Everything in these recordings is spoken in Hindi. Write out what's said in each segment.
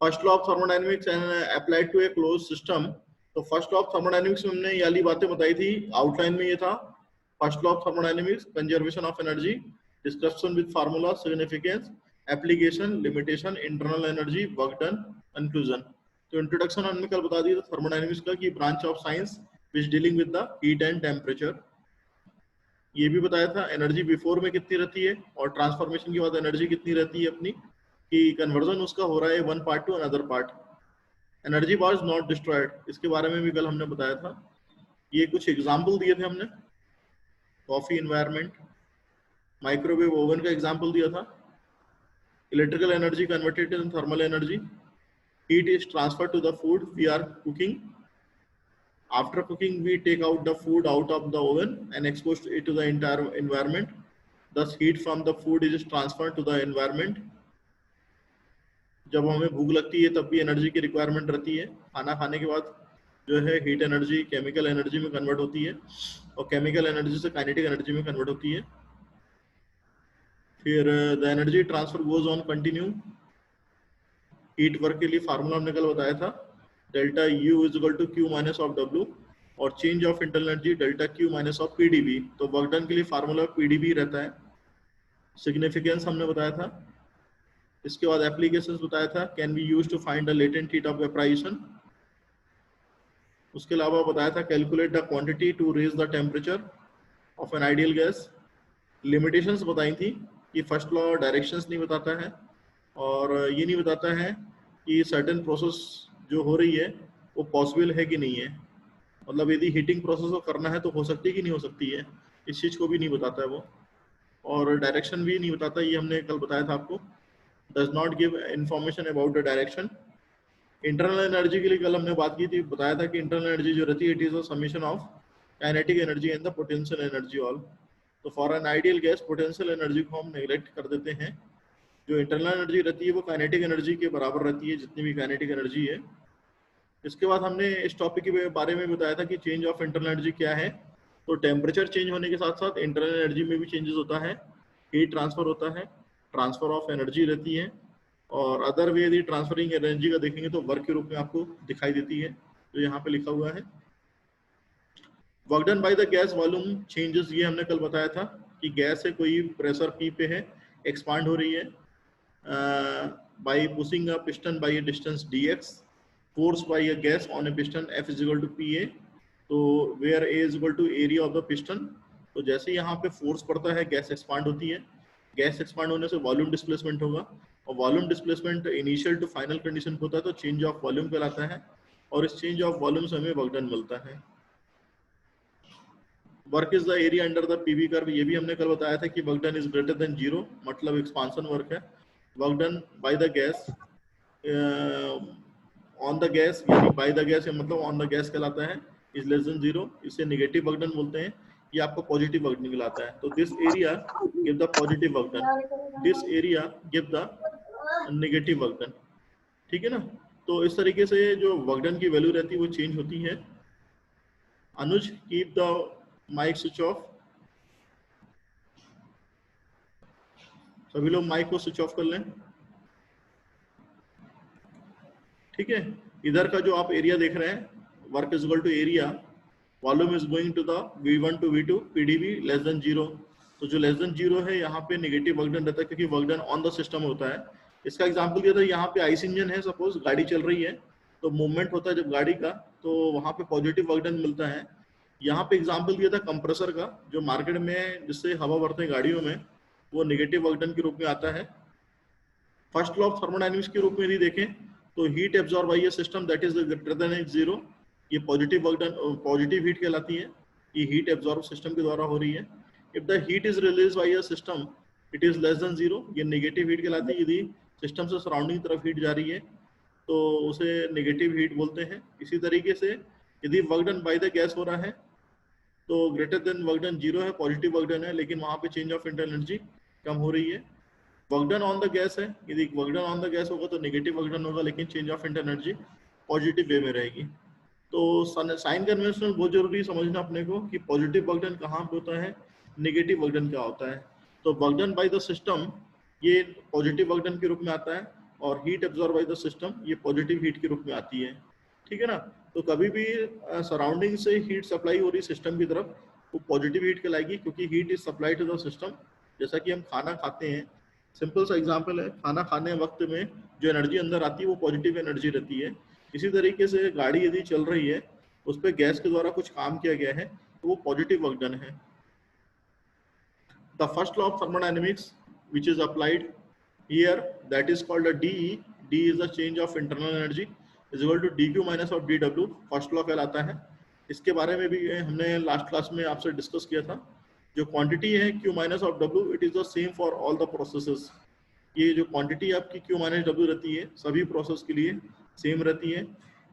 First law of thermodynamics applied to a close system. तो फर्स्ट लॉ ऑफ थर्मोडायनेमिक्स में हमने ये वाली बातें बताई थी, आउटलाइन में ये था first law of thermodynamics, conservation of energy, description with formula, significance, application, limitation, internal energy, work done, conclusion. तो इंट्रोडक्शन हमने कल बता दिया था थर्मोडायनेमिक्स का कि branch of science which dealing with the heat and temperature. ये भी बताया था एनर्जी बिफोर में कितनी रहती है और ट्रांसफॉर्मेशन के बाद एनर्जी कितनी रहती है अपनी, कि कन्वर्जन उसका हो रहा है one part two another part. Energy was not destroyed, इसके बारे में भी कल हमने बताया था। ये कुछ एग्जाम्पल दिए थे हमने, कॉफी इन्वायरमेंट, माइक्रोवेव ओवन का एग्जाम्पल दिया था, electrical energy converted in thermal energy, heat is transfer to the food we are cooking, after cooking we take out the food out of the oven and expose it to the entire environment, thus heat from the food is transferred to the environment। जब हमें भूख लगती है तब भी एनर्जी की रिक्वायरमेंट रहती है, खाना खाने के बाद जो है हीट एनर्जी केमिकल एनर्जी में कन्वर्ट होती है और केमिकल एनर्जी से काइनेटिक एनर्जी में कन्वर्ट होती है। फिर the energy transfer goes on continue. Heat work के लिए फार्मूला हमने कल बताया था, delta U is equal to Q minus of W, और change of internal energy delta Q minus of PdV. तो वर्क डन के लिए फार्मूला पीडीबी रहता है। सिग्निफिकेंस हमने बताया था। इसके बाद एप्लीकेशंस बताया था, can be used to find the latent heat of vaporisation. उसके अलावा बताया था calculate the quantity to raise the temperature of an ideal gas. Limitations बताई थी कि फर्स्ट लॉ डायरेक्शंस नहीं बताता है और ये नहीं बताता है कि सर्टेन प्रोसेस जो हो रही है वो पॉसिबल है कि नहीं है, मतलब यदि हीटिंग प्रोसेस को करना है तो हो सकती है कि नहीं हो सकती है, इस चीज़ को भी नहीं बताता है वो। और डायरेक्शन भी नहीं बताता, ये हमने कल बताया था आपको, does not give information about the direction. Internal energy के लिए कल हमने बात की थी, बताया था कि इंटरनल एनर्जी जो रहती है it is a summation of kinetic energy and the potential energy all. तो for an ideal gas potential energy को हम नेग्लेक्ट कर देते हैं, जो इंटरनल एनर्जी रहती है वो काइनेटिक एनर्जी के बराबर रहती है, जितनी भी काइनेटिक एनर्जी है। इसके बाद हमने इस टॉपिक के बारे में बताया था कि चेंज ऑफ इंटरनल एनर्जी क्या है। तो टेम्परेचर चेंज होने के साथ साथ इंटरनल एनर्जी में भी चेंजेस होता है, हीट ट्रांसफर होता है, ट्रांसफर ऑफ एनर्जी रहती है, और अदर वे यदि ट्रांसफरिंग एनर्जी का देखेंगे तो वर्क के रूप में आपको दिखाई देती है, जो यहाँ पे लिखा हुआ है। Work done by the gas volume changes, ये हमने कल बताया था कि गैस है, कोई प्रेशर पी पे है, एक्सपांड हो रही है by pushing a piston by a distance dx, force by a gas on a piston F is equal to PA, तो where A is equal to area of the piston। तो जैसे यहाँ पे फोर्स पड़ता है गैस एक्सपांड होती है, गैस एक्सपांड होने से वॉल्यूम डिस्प्लेसमेंट होगा, और volume displacement initial to final condition होता है तो चेंज ऑफ वॉल्यूम कहलाता है, और इस चेंज ऑफ वॉल्यूम से हमें वर्क डन मिलता है। Work is the area under the PV curve, ये भी हमने कल बताया था कि work done is greater than zero, मतलब एक्सपांशन वर्क है। Work done by the gas on the gas, यानी बाय द गैस मतलब ऑन द गैस कहलाता है, इज लेस देन जीरो, इसे नेगेटिव वर्क डन बोलते हैं, ये आपको पॉजिटिव वर्क डन कहलाता है। तो this area give the positive work done, this area give the negative work done, ठीक है ना। तो इस तरीके से जो वर्क डन की वैल्यू रहती है वो चेंज होती है। Anuj keep the mic switch off, सभी लोग माइक को स्विच ऑफ कर लें, ठीक है। इधर का जो आप एरिया देख रहे हैं, work is equal to area, volume is going to the V1 to V2 PdV less than zero. तो जो लेस देन जीरो है यहाँ पे नेगेटिव वर्क डन रहता है, क्योंकि work done on the system होता है। इसका एग्जांपल दिया था, यहाँ पे आइस इंजन है, सपोज गाड़ी चल रही है तो मूवमेंट होता है जब गाड़ी का, तो वहाँ पे पॉजिटिव वर्क डन मिलता है। यहाँ पे एग्जाम्पल दिया था कंप्रेसर का, जो मार्केट में जिससे हवा भरते हैं गाड़ियों में, वो नेगेटिव वर्क डन के रूप में आता है। फर्स्ट लॉ ऑफ थर्मोडायनेमिक्स के रूप में यदि देखें तो heat absorb by a system that is greater than zero, ये positive work done, positive heat कहलाती है, ये हीट एब्जॉर्ब सिस्टम के द्वारा हो रही है। If the heat is release by a system it is less than zero, ये नेगेटिव हीट कहलाती है। यदि सिस्टम से सराउंडिंग तरफ हीट जा रही है तो उसे नेगेटिव हीट बोलते हैं। इसी तरीके से यदि work done by the gas हो रहा है तो greater than work done zero है, पॉजिटिव वर्क डन है, लेकिन वहाँ पे चेंज ऑफ इंटरनल एनर्जी कम हो रही है। Work done on the gas है, यदि work done on the gas होगा तो नेगेटिव वर्क डन होगा, लेकिन change of internal energy positive way में रहेगी। तो साइन कन्वेंशनल बहुत जरूरी समझना अपने को कि पॉजिटिव वर्क डन कहाँ पे होता है, नेगेटिव वर्क डन क्या होता है। तो work done by the system ये पॉजिटिव वर्क डन के रूप में आता है, और heat absorb by the system ये पॉजिटिव हीट के रूप में आती है, ठीक है ना। तो कभी भी सराउंडिंग से हीट सप्लाई हो रही सिस्टम की तरफ, वो पॉजिटिव हीट कहलाएगी, क्योंकि heat is supply to the system. जैसा कि हम खाना खाते हैं, सिंपल सा एग्जांपल है, खाना खाने वक्त में जो एनर्जी अंदर आती है वो पॉजिटिव एनर्जी रहती है। इसी तरीके से गाड़ी यदि चल रही है, उस पर गैस के द्वारा कुछ काम किया गया है, तो वो पॉजिटिव वर्क डन है। The first law of thermodynamics which is applied here, that is called a DE. D is the change of internal energy is equal to dq minus of dw, first law कहलाता है। इसके बारे में भी हमने लास्ट क्लास में आपसे डिस्कस किया था। जो क्वांटिटी है q minus of w, it is the same for all the processes. ये जो क्वांटिटी आपकी q माइनस w रहती है सभी प्रोसेस के लिए सेम रहती है।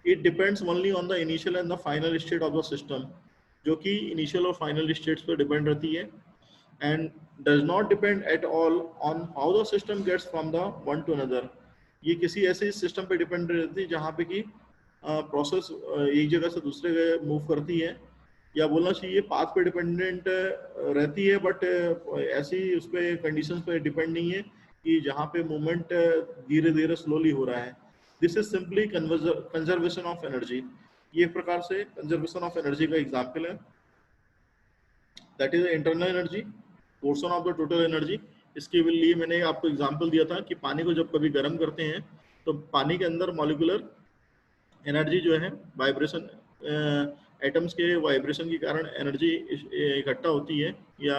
It depends only on the initial and the final state of the system, जो कि इनिशियल और फाइनल स्टेट्स पर डिपेंड रहती है, and does not depend at all on how the system gets from the one to another. ये किसी ऐसे सिस्टम पे डिपेंड रहती है जहाँ पे कि प्रोसेस एक जगह से दूसरे जगह मूव करती है, या बोलना चाहिए पाथ पे डिपेंडेंट रहती है, बट ऐसी उस पर कंडीशंस पे डिपेंड नहीं है कि जहाँ पे मूवमेंट धीरे धीरे स्लोली हो रहा है। This is simply conservation of energy. ये एक प्रकार से कंजर्वेशन ऑफ एनर्जी का एग्जाम्पल है। That is internal energy portion of the total energy. इसके लिए मैंने आपको एग्जांपल दिया था कि पानी को जब कभी गर्म करते हैं तो पानी के अंदर मॉलिक्यूलर एनर्जी जो है वाइब्रेशन, एटम्स के वाइब्रेशन के कारण एनर्जी इकट्ठा होती है या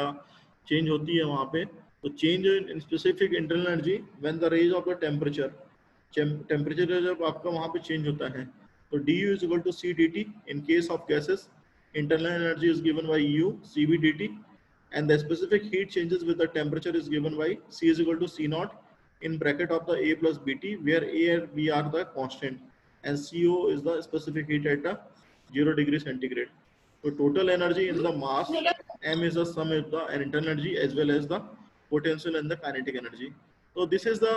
चेंज होती है वहाँ पे। तो change in specific internal energy when the raise of the temperature जब आपका वहाँ पे चेंज होता है, तो du is equal to c d t. In case of gases, internal energy is given by U CV dt, and the specific heat changes with the temperature is given by C is equal to C naught in bracket of the A plus BT, where A and B are the constant and CO is the specific heat at the 0 degree centigrade. So total energy in the mass M is the sum of the internal energy as well as the potential and the kinetic energy. So this is the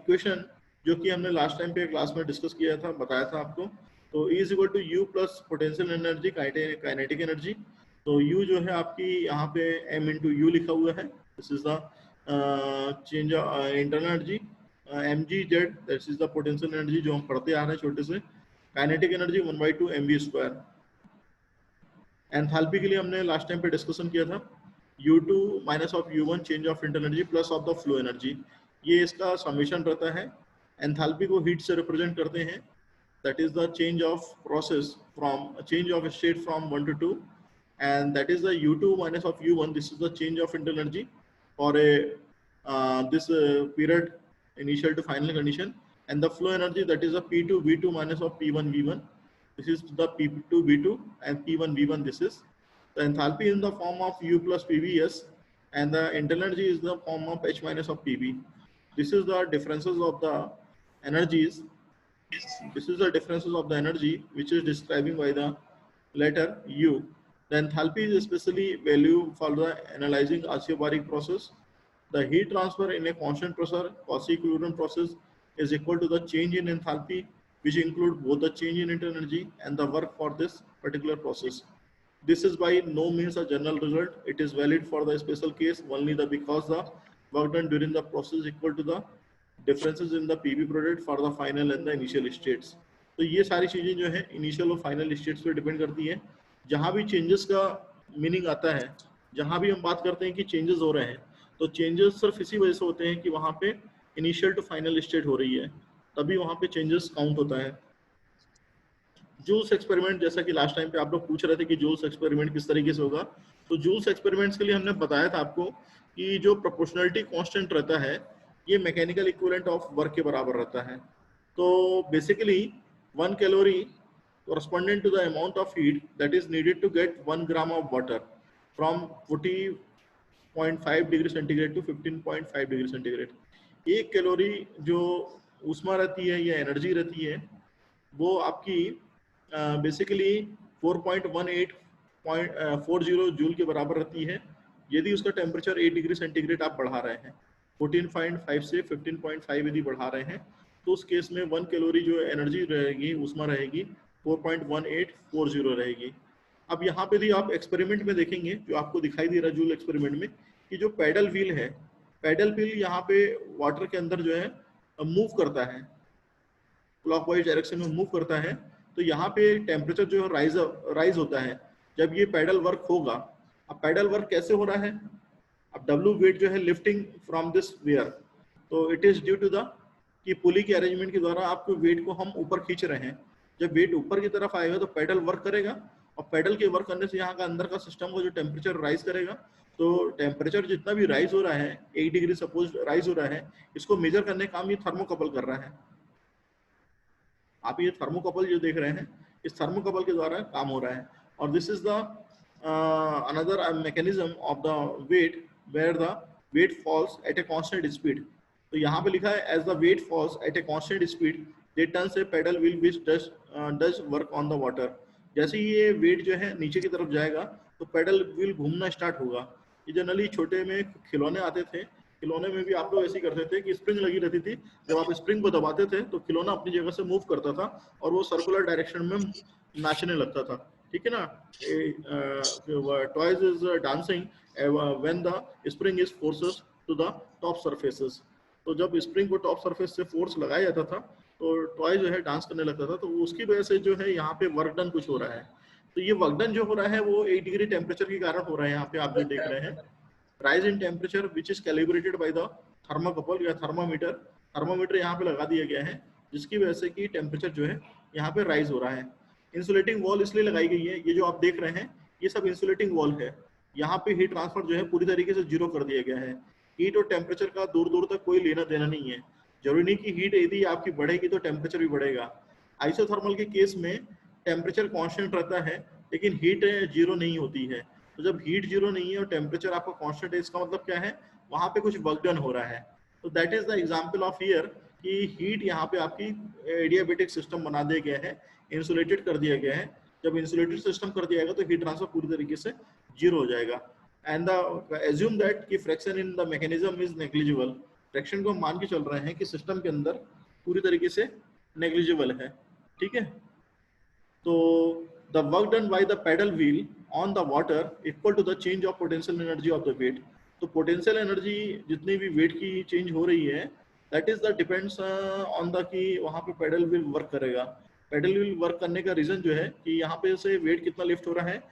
equation जो कि हमने लास्ट टाइम पे क्लास में डिस्कस किया था, बताया था आपको। तो E is equal to u plus potential energy kinetic energy. तो U जो है आपकी यहाँ पे M इंटू यू लिखा हुआ है। This is the change internal energy, mgz, this is the potential energy जो हम पढ़ते आ रहे हैं छोटे से। Kinetic energy 1/2 mv²। एंथैल्पी के लिए हमने लास्ट टाइम पे डिस्कशन किया था U2 minus of U1 change of internal energy plus of the flow energy. ये इसका समेशन रहता है। एंथैल्पी को हीट से रिप्रेजेंट करते हैं, that is the change of process from a change of state from 1 to 2, and that is the U2 minus of U1. This is the change of internal energy for a this period initial to final condition, and the flow energy, that is a P2 V2 minus of P1 V1. This is the P2 V2 and P1 V1. This is the enthalpy in the form of U plus PV, and the internal energy is the form of H minus of PV. This is the differences of the energies. This is the differences of the energy which is describing by the letter U. The enthalpy is especially value for the analyzing isobaric process. The heat transfer in a constant pressure quasi-equilibrium process is equal to the change in enthalpy, which include both the change in internal energy and the work for this particular process. This is by no means a general result. It is valid for the special case only because the work done during the process equal to the differences in the PV product for the final and the initial states. तो ये सारी चीजें जो है इनिशियल और फाइनल स्टेट्स पे डिपेंड करती है। जहाँ भी चेंजेस का मीनिंग आता है, जहाँ भी हम बात करते हैं कि चेंजेस हो रहे हैं, तो चेंजेस सिर्फ इसी वजह से होते हैं कि वहाँ पे इनिशियल टू फाइनल स्टेट हो रही है, तभी वहाँ पे चेंजेस काउंट होता है। जूल्स एक्सपेरिमेंट, जैसा कि लास्ट टाइम पे आप लोग पूछ रहे थे कि जूल्स एक्सपेरिमेंट किस तरीके से होगा, तो जूल्स एक्सपेरिमेंट्स के लिए हमने बताया था आपको कि जो प्रोपोर्शनलिटी कांस्टेंट रहता है ये मैकेनिकल इक्विवेलेंट ऑफ वर्क के बराबर रहता है। तो basically 1 calorie corresponding to the amount of heat that is needed to get 1 gram of water from 40.5 degree centigrade to 15.5 degree centigrade. 1 calorie जो ऊष्मा रहती है या एनर्जी रहती है वो आपकी बेसिकली 4.1840 जूल के बराबर रहती है यदि उसका टेम्परेचर 8 डिग्री सेंटीग्रेड आप बढ़ा रहे हैं। 14.5 से 15.5 यदि बढ़ा रहे हैं तो उस केस में 1 कैलोरी जो एनर्जी रहेगी, ऊष्मा रहेगी, 4.1840 रहेगी। अब यहाँ पे भी आप एक्सपेरिमेंट में देखेंगे जो आपको दिखाई दे रहा है जूल एक्सपेरिमेंट में कि जो पैडल व्हील है, पैडल व्हील यहाँ पे वाटर के अंदर जो है मूव करता है, क्लॉकवाइज डायरेक्शन में मूव करता है, तो यहाँ पे टेम्परेचर जो है राइज होता है जब ये पैडल वर्क होगा। अब पैडल वर्क कैसे हो रहा है, अब W वेट जो है लिफ्टिंग फ्रॉम दिस वेयर, तो it is due to the कि पुली के अरेंजमेंट के द्वारा आपको वेट को हम ऊपर खींच रहे हैं। जब वेट ऊपर की तरफ आएगा तो पैडल वर्क करेगा, और पैडल के वर्क करने से यहाँ का अंदर का सिस्टम का जो टेम्परेचर राइज करेगा, तो टेम्परेचर जितना भी राइज हो रहा है 8 डिग्री सपोज राइज हो रहा है, इसको मेजर करने का काम ये थर्मोकपल कर रहा है। आप ये थर्मोकपल जो देख रहे हैं, इस थर्मोकपल के द्वारा काम हो रहा है। और this is the another mechanism of the weight where the weight falls at a constant speed. तो यहाँ पे लिखा है as the weight falls at a constant speed they turn से paddle wheel which does work on the water. जैसे ही ये वेट जो है नीचे की तरफ जाएगा तो पेडल विल घूमना स्टार्ट होगा। ये जनरली छोटे में खिलौने आते थे, खिलौने में भी आप लोग ऐसे ही करते थे कि स्प्रिंग लगी रहती थी, जब आप स्प्रिंग को दबाते थे तो खिलौना अपनी जगह से मूव करता था और वो सर्कुलर डायरेक्शन में नाचने लगता था, ठीक है ना। Toys is dancing when the spring is forces to the top surfaces. तो जब स्प्रिंग को टॉप सरफेस से फोर्स लगाया जाता था तो टॉय जो है डांस करने लगता था, तो उसकी वजह से जो है यहाँ पे वर्क डन कुछ हो रहा है। तो ये वर्क डन जो हो रहा है वो 8 डिग्री टेम्परेचर के कारण हो रहा है। यहाँ पे आप जो देख रहे हैं rise in temperature which is calibrated by the thermocouple या थर्मामीटर, थर्मामीटर यहाँ पे लगा दिया गया है जिसकी वजह से कि टेम्परेचर जो है यहाँ पे राइज हो रहा है। इंसुलेटिंग वॉल इसलिए लगाई गई है, ये जो आप देख रहे हैं ये सब इंसुलेटिंग वॉल है। यहाँ पे हीट ट्रांसफर जो है पूरी तरीके से जीरो कर दिया गया है। हीट और टेम्परेचर का दूर दूर तक कोई लेना देना नहीं है। जरूरी नहीं कि हीट यदि आपकी बढ़ेगी तो टेम्परेचर भी बढ़ेगा। आइसोथर्मल के केस में टेम्परेचर कांस्टेंट रहता है लेकिन हीट जीरो नहीं होती है। तो जब हीट जीरो नहीं है और टेम्परेचर आपका कांस्टेंट है, इसका मतलब क्या है, वहां पे कुछ वर्क डन हो रहा है। तो that is the example of here कि हीट यहाँ पे आपकी एडियाबेटिक सिस्टम बना दिया गया है, इंसुलेटेड कर दिया गया है। जब इंसुलेटेड सिस्टम कर दिया जाएगा तो हीट ट्रांसफर पूरी तरीके से जीरो हो जाएगा। एंड द एज्यूम दैट कि fraction in the mechanism is negligible. Fraction को मान के चल रहे हैं कि सिस्टम के अंदर पूरी तरीके से नेग्लिजिबल है, ठीक है। तो the work done by the paddle wheel on the water equal to the change of potential energy of the weight। तो potential energy जितनी भी weight की change हो रही है that is the depends on the कि वहाँ पे paddle wheel work करेगा। paddle wheel work करने का reason जो है कि यहाँ पे से weight कितना lift हो रहा है,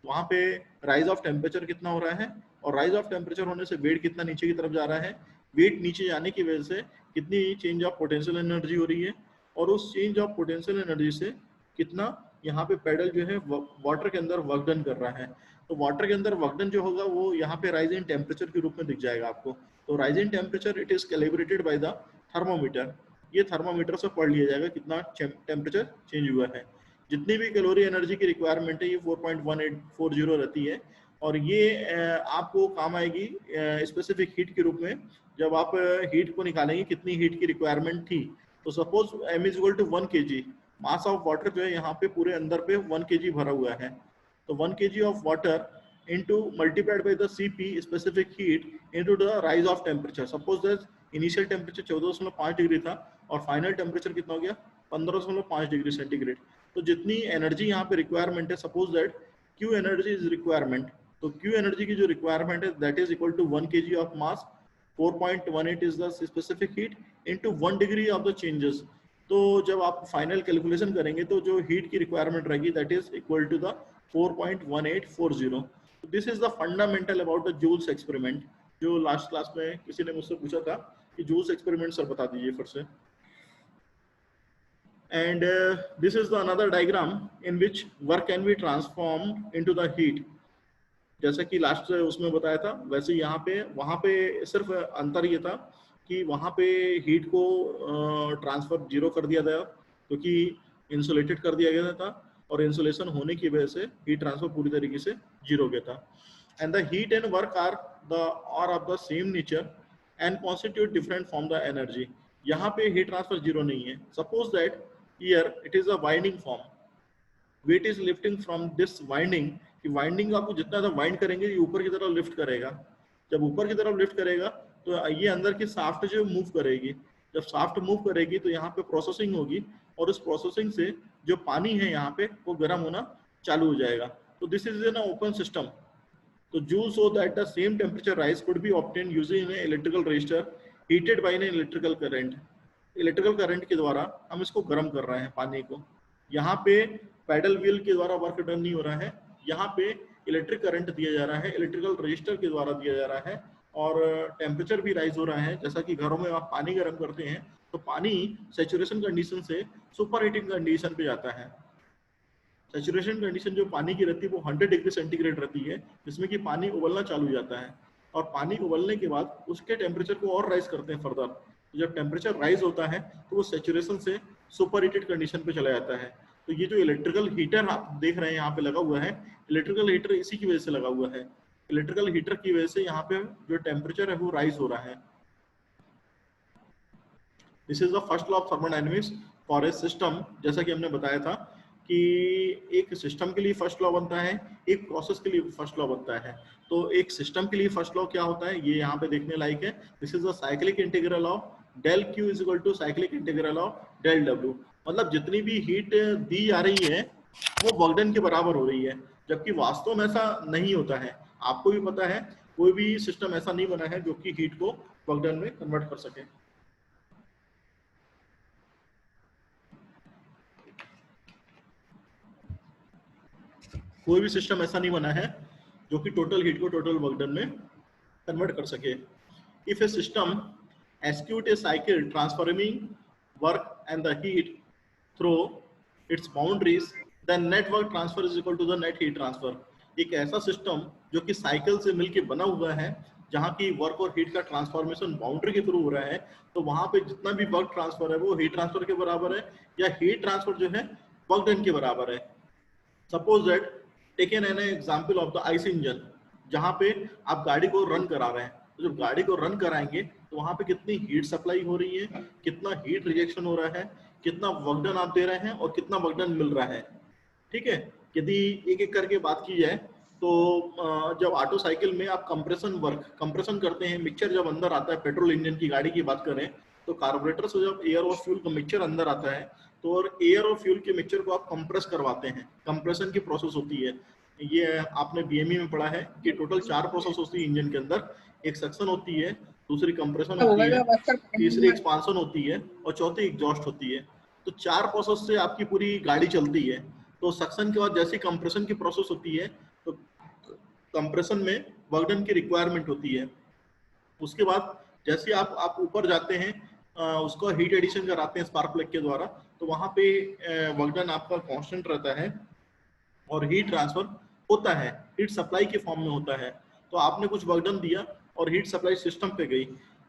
वहाँ पे rise of temperature कितना हो रहा है, और rise of temperature होने से weight कितना नीचे की तरफ जा रहा है। weight नीचे जाने की वजह से कितनी change of potential energy हो रही है, और उस change of potential energy से कितना यहाँ पे पैडल जो है वाटर के अंदर वर्क डन कर रहा है। तो वाटर के अंदर वर्क डन जो होगा वो यहाँ पे राइज इन टेम्परेचर के रूप में दिख जाएगा आपको। तो rise in temperature it is calibrated by the thermometer. ये थर्मोमीटर से पढ़ लिया जाएगा कितना टेम्परेचर चेंज हुआ है। जितनी भी कैलोरी एनर्जी की रिक्वायरमेंट है ये 4.1840 रहती है, और ये आपको काम आएगी स्पेसिफिक हीट के रूप में। जब आप हीट को निकालेंगे कितनी हीट की रिक्वायरमेंट थी, तो suppose m is equal to 1 kg, mass of water जो है यहाँ पे पूरे अंदर पे 1 kg भरा हुआ है। तो 1 kg of water into multiplied by the Cp specific heat into the rise of temperature. Suppose that initial temperature 14.5 degree था और फाइनल टेम्परेचर कितना हो गया 15.5 डिग्री सेंटीग्रेड। तो जितनी एनर्जी यहाँ पे रिक्वायरमेंट है, suppose that Q energy is requirement, तो Q एनर्जी की जो रिक्वायरमेंट है that is equal to 1 kg of mass, 4.18 is the specific heat into 1 degree of the changes. तो जब आप फाइनल कैलकुलेशन करेंगे तो जो हीट की रिक्वायरमेंट रहेगी that is equal to the 4.1840। This is the fundamental about the Joule's experiment, जो लास्ट क्लास में किसी ने मुझसे पूछा था कि जूल्स एक्सपेरिमेंट सर बता दीजिए फिर से। And this is the another diagram in which work can be transformed into the heat. जैसा कि लास्ट उसमें बताया था वैसे यहाँ पे वहाँ पे सिर्फ अंतर ये था कि वहाँ पे हीट को ट्रांसफर जीरो कर दिया गया क्योंकि इंसुलेटेड कर दिया गया था, और इंसुलेशन होने की वजह से हीट ट्रांसफर पूरी तरीके से जीरो गया था। And the heat and work are of the same nature and constitute different from the energy. यहाँ पे हीट ट्रांसफर जीरो नहीं है। Suppose that here it is a winding form, weight is lifting from this winding. कि वाइंडिंग आपको जितना ज़्यादा वाइंड करेंगे ये ऊपर की तरफ लिफ्ट करेगा। जब ऊपर की तरफ लिफ्ट करेगा तो ये अंदर की साफ्ट जो मूव करेगी। जब साफ्ट मूव करेगी तो यहाँ पे प्रोसेसिंग होगी, और उस प्रोसेसिंग से जो पानी है यहाँ पे वो गर्म होना चालू हो जाएगा। तो this is an open system. तो Joule show that the same temperature rise could be obtain using an electrical resistor heated by an electrical current. Electrical current के द्वारा हम इसको गर्म कर रहे हैं पानी को। यहाँ पे पैडल व्हील के द्वारा वर्क डन नहीं हो रहा है, यहाँ पे इलेक्ट्रिक करंट दिया जा रहा है, इलेक्ट्रिकल रजिस्टर के द्वारा दिया जा रहा है, और टेम्परेचर भी राइज हो रहा है। जैसा कि घरों में आप पानी गर्म करते हैं तो पानी सैचुरेशन कंडीशन से सुपर हीटिंग कंडीशन पे जाता है। सैचुरेशन कंडीशन जो पानी की रहती है वो 100 डिग्री सेंटीग्रेड रहती है, जिसमें कि पानी उबलना चालू हो जाता है, और पानी उबलने के बाद उसके टेम्परेचर को और राइज करते हैं फर्दर। तो जब टेम्परेचर राइज होता है तो वो सैचुरेशन से सुपर हीटेड कंडीशन पे चला जाता है। तो ये जो इलेक्ट्रिकल हीटर आप देख रहे हैं यहाँ पे लगा हुआ है, इलेक्ट्रिकल हीटर इसी की वजह से लगा हुआ है। इलेक्ट्रिकल हीटर की वजह से यहाँ पे जो टेम्परेचर है वो राइज हो रहा है। This is the first law of thermodynamics for a system. जैसा कि हमने बताया था कि एक सिस्टम के लिए फर्स्ट लॉ बनता है, एक प्रोसेस के लिए फर्स्ट लॉ बनता है। तो एक सिस्टम के लिए फर्स्ट लॉ क्या होता है ये यहाँ पे देखने लायक है। This is the cyclic integral of del Q is equal to cyclic integral of del W. मतलब जितनी भी हीट दी जा रही है वो वर्क डन के बराबर हो रही है, जबकि वास्तव में ऐसा नहीं होता है। आपको भी पता है कोई भी सिस्टम ऐसा नहीं बना है जो कि हीट को वर्क डन में कन्वर्ट कर सके। कोई भी सिस्टम ऐसा नहीं बना है जो कि टोटल हीट को टोटल वर्क डन में कन्वर्ट कर सके। If A system execute a cycle transforming work and the heat through its boundaries, then net work transfer is equal to the net heat transfer। एक ऐसा सिस्टम जो कि साइकिल से मिलके बना हुआ है, जहाँ की वर्क और हीट का ट्रांसफॉर्मेशन बाउंड्री के थ्रू हो रहा है, तो वहां पे जितना भी वर्क ट्रांसफर है वो हीट ट्रांसफर के बराबर है, या हीट ट्रांसफर जो है वर्क डन के बराबर है। Suppose that taken an example of the ice engine, जहाँ पे आप गाड़ी को रन करा रहे हैं। तो जब गाड़ी को रन कराएंगे तो वहां पे कितनी हीट सप्लाई हो रही है, कितना हीट रिजेक्शन हो रहा है, कितना वर्क डन आप दे रहे हैं और कितना वर्क डन मिल रहा है। ठीक है, यदि एक एक करके बात की जाए तो जब ऑटो साइकिल में आप कंप्रेशन करते हैं, मिक्सचर जब अंदर आता है, पेट्रोल इंजन की गाड़ी की बात करें तो कार्बोरेटर से जब एयर और फ्यूल का मिक्सचर अंदर आता है तो और एयर और फ्यूल के मिक्सचर को आप कंप्रेस करवाते हैं, कंप्रेशन की प्रोसेस होती है। ये आपने बीएमई में पढ़ा है कि टोटल 4 प्रोसेस होती है इंजन के अंदर। एक सक्शन होती है, दूसरी कंप्रेशन होती है, तीसरी एक्सपांशन होती है और चौथी एग्जॉस्ट होती है। तो 4 प्रोसेस से आपकी पूरी गाड़ी चलती है। तो सक्शन के बाद जैसी कंप्रेशन की प्रोसेस होती है तो कंप्रेशन में वर्क डन की रिक्वायरमेंट होती है। उसके बाद जैसे आप ऊपर जाते हैं उसको हीट एडिशन कराते हैं स्पार्क प्लग के द्वारा, तो वहां पे वर्क डन आपका कांस्टेंट रहता है और हीट ट्रांसफर होता है, हीट सप्लाई के फॉर्म में होता है। तो आपने कुछ वर्क डन दिया और हीट सप्लाई सिस्टम पे गई।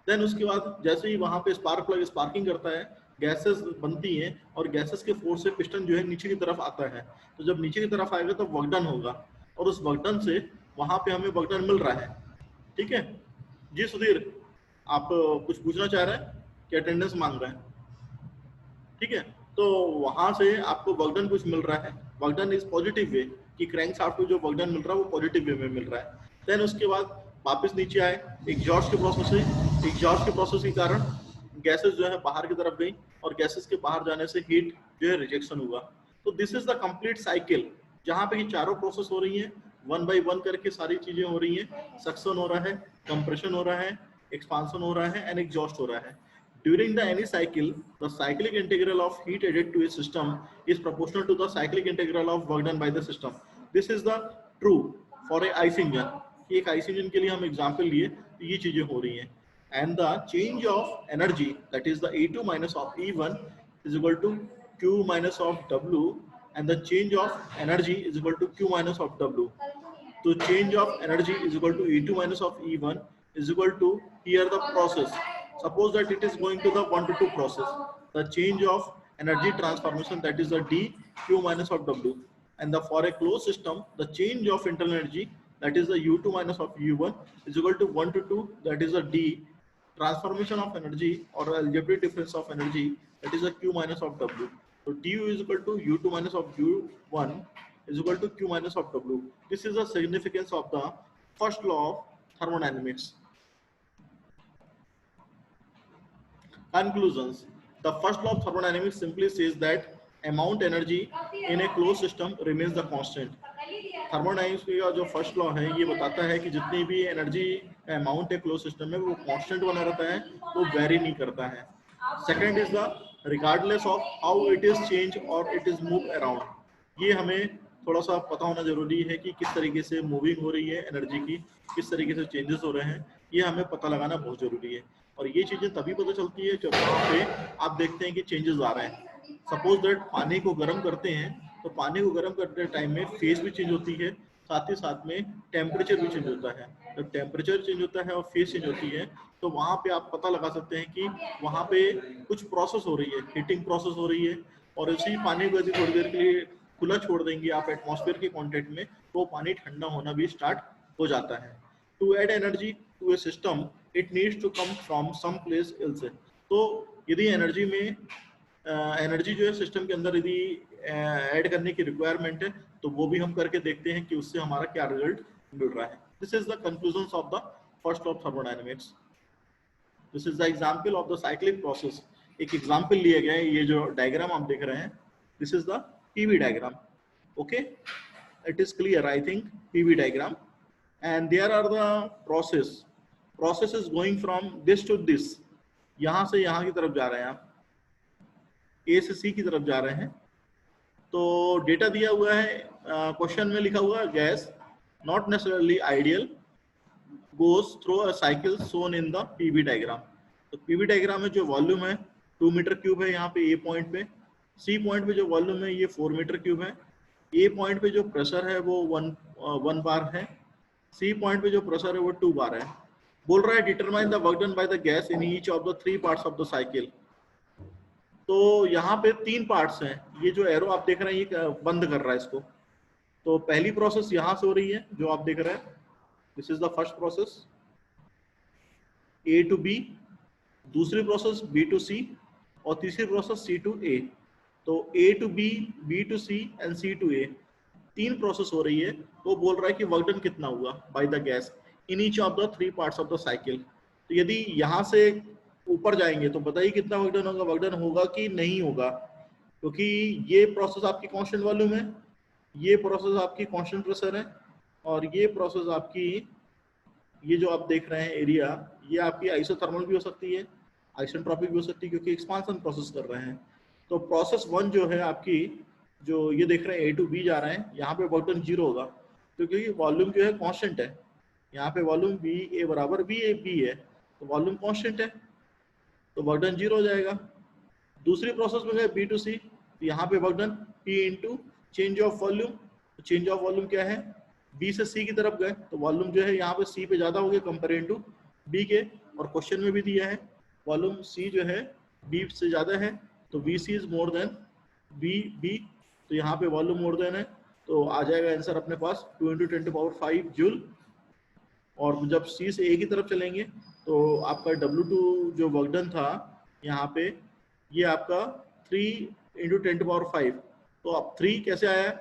देन उसके बाद जैसे ही वहां पे स्पार्क प्लग स्पार्किंग करता है, गैसेस बनती हैं और गैसेस के फोर्स से पिस्टन जो है नीचे की तरफ आता है। तो जब नीचे की तरफ आएगा तो वर्क डन होगा और उस वर्क डन से वहां पे हमें वर्क डन मिल रहा है। ठीक है जी सुधीर, आप कुछ पूछना चाह रहे हैं कि अटेंडेंस मांग रहे हैं? ठीक है, तो वहां से आपको वर्क डन कुछ मिल रहा है, work done is positive way कि क्रैंक शाफ्ट को जो वर्क डन मिल रहा है वो पॉजिटिव वे में मिल रहा है। देन उसके बाद वापस नीचे आए, एग्जॉस्ट के प्रोसेस से, एग्जॉस्ट के प्रोसेस के कारण गैसेस जो है बाहर की तरफ गई और गैसेस के बाहर जाने से हीट जो है रिजेक्शन हुआ। तो this is the complete cycle, जहाँ पे ये चारों प्रोसेस हो रही हैं, 1 by 1 करके सारी चीजें हो रही हैं। सक्शन हो रहा है, कंप्रेशन हो रहा है, एक्सपांशन हो रहा है एंड एग्जॉस्ट हो रहा है। During the any cycle, the cyclic integral of heat added to a system is proportional to the cyclic integral of work done by the system. This is the true for a ice engine. एक ice engine के लिए हम example लिए तो ये चीजें हो रही हैं। And the change of energy, that is the E2 minus of E1 is equal to Q minus of W, and the change of energy is equal to Q minus of W. So change of energy is equal to E2 minus of E1 is equal to, here the process, suppose that it is going to the 1 to 2 process, the change of energy transformation, that is the d Q minus of W, and the for a closed system the change of internal energy, that is the U2 minus of U1 is equal to 1 to 2, that is the d transformation of energy or algebraic difference of energy, that is the Q minus of W. So du is equal to U2 minus of U1 is equal to Q minus of W. This is the significance of the first law of thermodynamics. Conclusions. The first law of thermodynamics simply says that amount energy in a closed system remains the constant. Thermodynamics का जो फर्स्ट लॉ है ये बताता है कि जितनी भी एनर्जी अमाउंट है क्लोज सिस्टम में वो कांस्टेंट बना रहता है, वो वेरी नहीं करता है। Second is the regardless of how it is change और इट इज मूव अराउंड। ये हमें थोड़ा सा पता होना जरूरी है कि किस तरीके से मूविंग हो रही है एनर्जी की, किस तरीके से चेंजेस हो रहे हैं, ये हमें पता लगाना बहुत जरूरी है। और ये चीजें तभी पता चलती है जब वहाँ पे आप देखते हैं कि चेंजेस आ रहे हैं। सपोज दैट पानी को गर्म करते हैं, तो पानी को गर्म करते टाइम में फेस भी चेंज होती है, साथ ही साथ में टेम्परेचर भी चेंज होता है। जब टेम्परेचर चेंज होता है और फेस चेंज होती है, तो वहाँ पे आप पता लगा सकते हैं कि वहाँ पे कुछ प्रोसेस हो रही है, हीटिंग प्रोसेस हो रही है। और इसी पानी को यदि थोड़ी देर के लिए खुला छोड़ देंगे आप एटमॉस्फेयर के कांटेक्ट में, तो पानी ठंडा होना भी स्टार्ट हो जाता है। To add energy to a system it needs to come from some place else. तो यदि एनर्जी में एनर्जी जो है सिस्टम के अंदर यदि ऐड करने की रिक्वायरमेंट है, तो वो भी हम करके देखते हैं कि उससे हमारा क्या रिजल्ट मिल रहा है। This is the conclusion of the first of thermodynamics. This is the example of the cyclic process. एक एग्जांपल लिया गया है, ये जो डायग्राम आप देख रहे हैं, this is the PV diagram. Okay, it is clear I think, PV diagram, and there are the process is going from this to this, यहाँ से यहाँ की तरफ जा रहे हैं आप, A से C की तरफ जा रहे हैं। तो डेटा दिया हुआ है, क्वेश्चन में लिखा हुआ है gas not necessarily ideal goes through a cycle shown in the PV diagram। तो PV डायग्राम में जो वॉल्यूम है 2 मीटर क्यूब है यहाँ पे A पॉइंट पे, C पॉइंट पे जो वॉल्यूम है ये 4 मीटर क्यूब है, A पॉइंट पे जो प्रेशर है वो 1 बार है, C पॉइंट पे जो प्रेशर है वो 2 बार है। बोल रहा है determine the work done by the gas in each of the 3 parts of the cycle. तो यहाँ पे 3 पार्ट्स हैं, ये जो एरो आप देख रहे हैं ये बंद कर रहा है इसको। तो पहली प्रोसेस यहाँ से हो रही है जो आप देख रहे हैं, this is the first process A to B, दूसरी प्रोसेस B टू C, और तीसरी प्रोसेस C टू A। तो A to B, B to C and C to A, 3 process हो रही है। वो बोल रहा है कि वर्क डन कितना हुआ by the gas in each of the 3 parts of the cycle. तो यदि यहाँ से ऊपर जाएंगे तो बताइए कितना वर्क डन होगा, वर्क डन होगा कि नहीं होगा, क्योंकि ये प्रोसेस आपकी कांस्टेंट वॉल्यूम है, ये प्रोसेस आपकी कांस्टेंट प्रेशर है, और ये प्रोसेस आपकी, ये जो आप देख रहे हैं एरिया, ये आपकी आइसोथर्मल भी हो सकती है, आइसेंट्रोपिक भी हो सकती है, क्योंकि एक्सपांशन प्रोसेस कर रहे हैं। तो प्रोसेस 1 जो है आपकी, जो ये देख रहे हैं A टू B जा रहे हैं, यहाँ पे वर्क डन 0 होगा, क्योंकि वॉल्यूम जो है कांस्टेंट है। यहाँ पे वॉल्यूम B A बराबर B A B है, तो वॉल्यूम कांस्टेंट है, तो वर्क डन 0 हो जाएगा। दूसरी प्रोसेस में गए B टू C, तो यहाँ पे work done P into change of volume. Change of volume क्या है, B से C की तरफ गए तो वॉल्यूम जो है यहाँ पे C पे ज्यादा हो गया कंपेयर टू B के, और क्वेश्चन में भी दिया है वॉल्यूम C जो है B से ज्यादा है, तो VC is more than B, तो यहाँ पे वॉल्यूम मोर देन है, तो आ जाएगा आंसर अपने पास 2 × 10⁵ जूल। और जब C से A की तरफ चलेंगे तो आपका W2 जो वर्क डन था यहाँ पे, ये आपका 3 × 10⁵। तो अब 3 कैसे आया,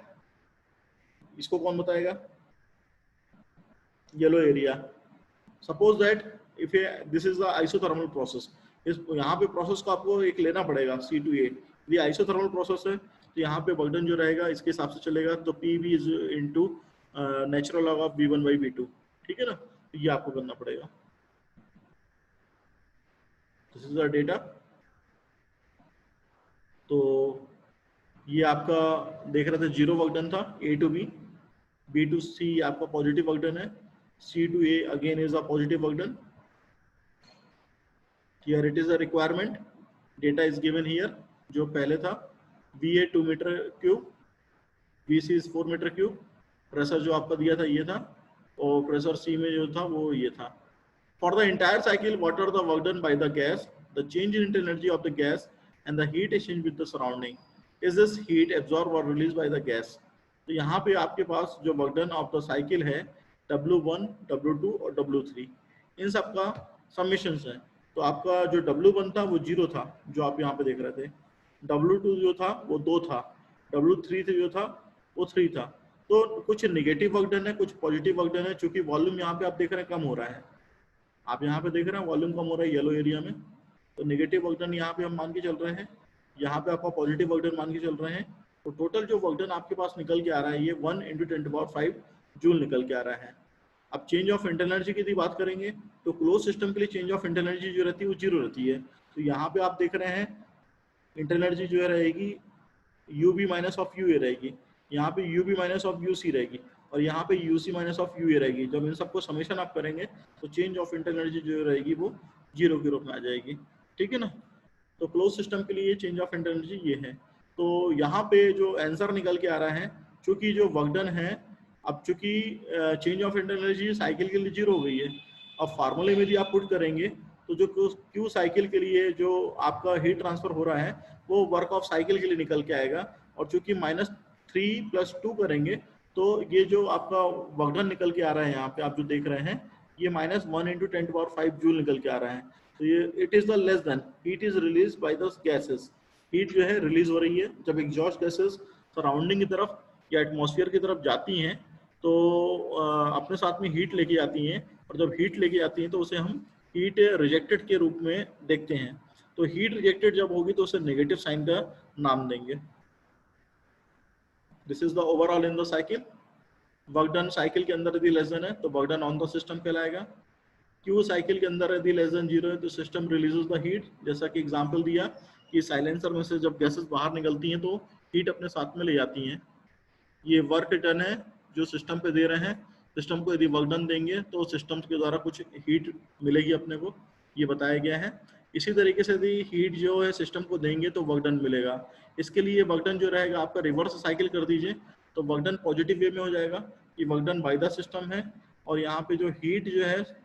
इसको कौन बताएगा, yellow area. Suppose that if this is the isothermal process, इस यहाँ पे प्रोसेस को आपको एक लेना पड़ेगा C टू A। ये आइसोथर्मल प्रोसेस है, तो यहाँ पे वर्क डन जो रहेगा इसके हिसाब से चलेगा, तो PV is into natural log of V1 by V2, ठीक है ना, तो ये आपको करना पड़ेगा। This is the data. तो ये आपका देख रहे थे 0 वर्क डन था A to B, B to C आपका पॉजिटिव वर्क डन है, C to A again is a positive work done. Here it is a requirement, data is given here, जो पहले था VA 2 metre cube, VC is 4 metre cube, pressure जो आपका दिया था ये था, और प्रेशर C में जो था वो ये था। For the entire cycle, what are the work done by the gas, the change in energy of the gas, and the heat exchange with the surrounding? Is this heat absorbed or released by the gas? तो यहाँ पे आपके पास जो work done of the cycle है W1, W2 और W3, इन सब का समेशन है। तो आपका जो W1 था वो 0 था, जो आप यहाँ पे देख रहे थे, W2 जो था वो 2 था, W3 जो था वो 3 था। तो कुछ नेगेटिव वर्क डन है, कुछ पॉजिटिव वर्क डन है, चूंकि वॉल्यूम यहाँ पे आप देख रहे हैं कम हो रहा है, आप यहाँ पे देख रहे हैं वॉल्यूम कम हो रहा है येलो एरिया में, तो नेगेटिव वर्क डन यहाँ पे हम मान के चल रहे हैं, यहाँ पे आपका पॉजिटिव वर्क डन मान के चल रहे हैं। तो टोटल जो वर्क डन आपके पास निकल के आ रहा है ये 1 × 10⁵ जूल निकल के आ रहा है। अब चेंज ऑफ इंटरनल एनर्जी की यदि बात करेंगे तो क्लोज सिस्टम के लिए चेंज ऑफ इंटरनल एनर्जी जो रहती है वो 0 रहती है। तो यहाँ पे आप देख रहे हैं इंटरनल एनर्जी जो है रहेगी UB माइनस ऑफ UA रहेगी, यहाँ पे UB माइनस ऑफ UC रहेगी, और यहाँ पे UC माइनस ऑफ UA रहेगी। जब इन सबको समेशन आप करेंगे तो चेंज ऑफ इंटरनल एनर्जी जो रहेगी वो 0 के रूप में आ जाएगी, ठीक है ना। तो क्लोज सिस्टम के लिए चेंज ऑफ इंटरनल एनर्जी ये है। तो यहाँ पे जो आंसर निकल के आ रहा है, चूंकि जो वर्क डन है, अब चूंकि change of internal energy cycle के लिए 0 हो गई है, अब फार्मूले में यदि आप पुट करेंगे तो जो Q साइकिल के लिए जो आपका हीट ट्रांसफर हो रहा है वो वर्क ऑफ साइकिल के लिए निकल के आएगा, और चूंकि -3 + 2 करेंगे तो ये जो आपका वर्क डन निकल के आ रहा है, यहाँ पे आप जो देख रहे हैं ये -1 × 10⁵ जूल निकल के आ रहा है। तो ये it is the less than heat is release by the gases, heat जो है रिलीज हो रही है जब एग्जॉस्ट गैसेस सराउंडिंग की तरफ या एटमॉस्फेयर की तरफ जाती हैं तो अपने साथ में हीट लेके आती हैं, और जब हीट लेके आती हैं तो उसे हम हीट रिजेक्टेड के रूप में देखते हैं। तो हीट रिजेक्टेड जब होगी तो उसे नेगेटिव साइन का नाम देंगे। This is the overall in the cycle. Work done cycle के अंदर यदि लेस देन है तो work done on the system कहलाएगा। Q साइकिल के अंदर यदि लेस देन 0 है तो सिस्टम रिलीजेस द हीट, जैसा कि एग्जांपल दिया कि साइलेंसर में से जब गैसेस बाहर निकलती हैं तो हीट अपने साथ में ले जाती हैं। ये वर्क डन है जो सिस्टम पे दे रहे हैं, सिस्टम को यदि वर्क डन देंगे तो सिस्टम के द्वारा कुछ हीट मिलेगी अपने को, ये बताया गया है। इसी तरीके से यदि हीट जो है सिस्टम को देंगे तो वर्क डन मिलेगा। इसके लिए वर्क डन जो रहेगा आपका रिवर्स साइकिल कर दीजिए तो वर्क डन पॉजिटिव वे में हो जाएगा, ये work done by the system है, और यहाँ पे जो हीट जो है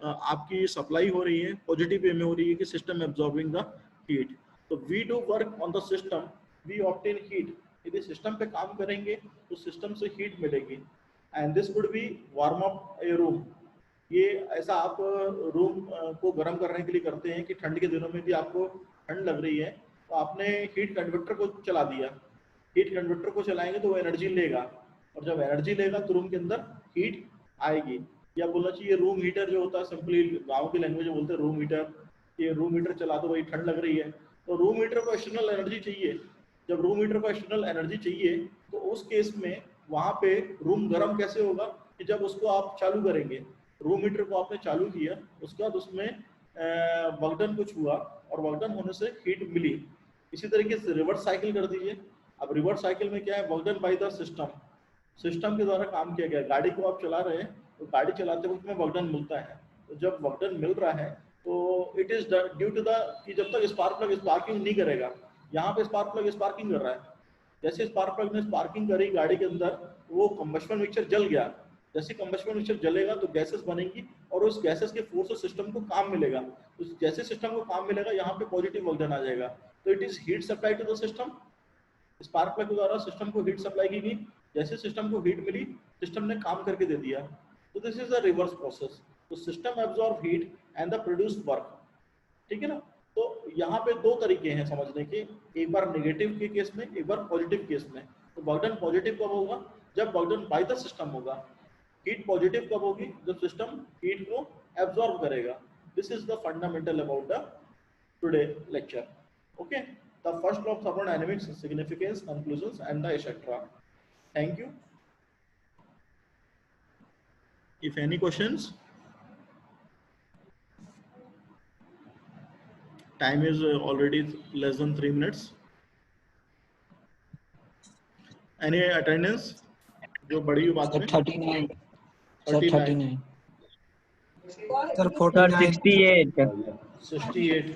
आपकी सप्लाई हो रही है पॉजिटिव वे में हो रही है कि सिस्टम एब्जॉर्बिंग द हीट। तो we do work on the system, we obtain heat. यदि सिस्टम पे काम करेंगे तो सिस्टम से हीट मिलेगी, and this would be warm up a room. ये ऐसा आप रूम को गर्म करने के लिए करते हैं कि ठंड के दिनों में भी आपको ठंड लग रही है तो आपने हीट कन्वर्टर को चला दिया, हीट कन्वर्टर को चलाएंगे तो वो एनर्जी लेगा, और जब एनर्जी लेगा तो रूम के अंदर हीट आएगी। या बोलना चाहिए रूम हीटर जो होता है, सिंपली गांव की लैंग्वेज में बोलते हैं रूम हीटर, ये रूम हीटर चला दो भाई ठंड लग रही है, तो रूम हीटर को एक्सटर्नल एनर्जी चाहिए। जब रूम हीटर को एक्सटर्नल एनर्जी चाहिए तो उस केस में वहां पे रूम गर्म कैसे होगा कि जब उसको आप चालू करेंगे, रूम हीटर को आपने चालू किया उसके बाद उसमें वर्क डन कुछ हुआ और वर्क डन होने से हीट मिली। इसी तरीके से रिवर्स साइकिल कर दीजिए। अब रिवर्स साइकिल में क्या है, work done by the system, system के द्वारा काम किया गया। गाड़ी को आप चला रहे हैं तो गाड़ी चलाते वक्त में वर्क डन मिलता है, तो जब वर्क डन मिल रहा है तो it is due to the कि जब तक स्पार्क प्लग स्पार्किंग नहीं करेगा, यहाँ पे स्पार्क प्लग स्पार्किंग कर रहा है, जैसे स्पार्क प्लग ने स्पार्किंग करी गाड़ी के अंदर वो कंबशन मिक्सचर जल गया, जैसे कंबशन मिक्सचर जलेगा तो गैसेस बनेंगी और उस गैसेस के फोर्स से सिस्टम को काम मिलेगा। तो जैसे सिस्टम को काम मिलेगा यहाँ पे पॉजिटिव वर्क डन आ जाएगा। तो it is heat supply to the system, spark plug के द्वारा सिस्टम को हीट सप्लाई की गई, जैसे सिस्टम को हीट मिली सिस्टम ने काम करके दे दिया। तो this is the reverse process. तो system absorb heat and the produced work, ठीक है ना। तो यहाँ पे दो तरीके हैं समझने के, एक बार नेगेटिव के केस में, एक बार पॉजिटिव केस में। तो वर्क डन पॉजिटिव कब होगा, जब work done by the system होगा। हीट पॉजिटिव कब होगी, जब सिस्टम हीट को एब्जॉर्ब करेगा। This is the fundamental about the today lecture. Okay, the first law of thermodynamics, significance, conclusions and the etcetera. Thank you. If any questions, time is already less than 3 minutes. Any attendance? जो बड़ी हुई बात में 39 सर 39 सर 48 68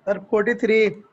सर 43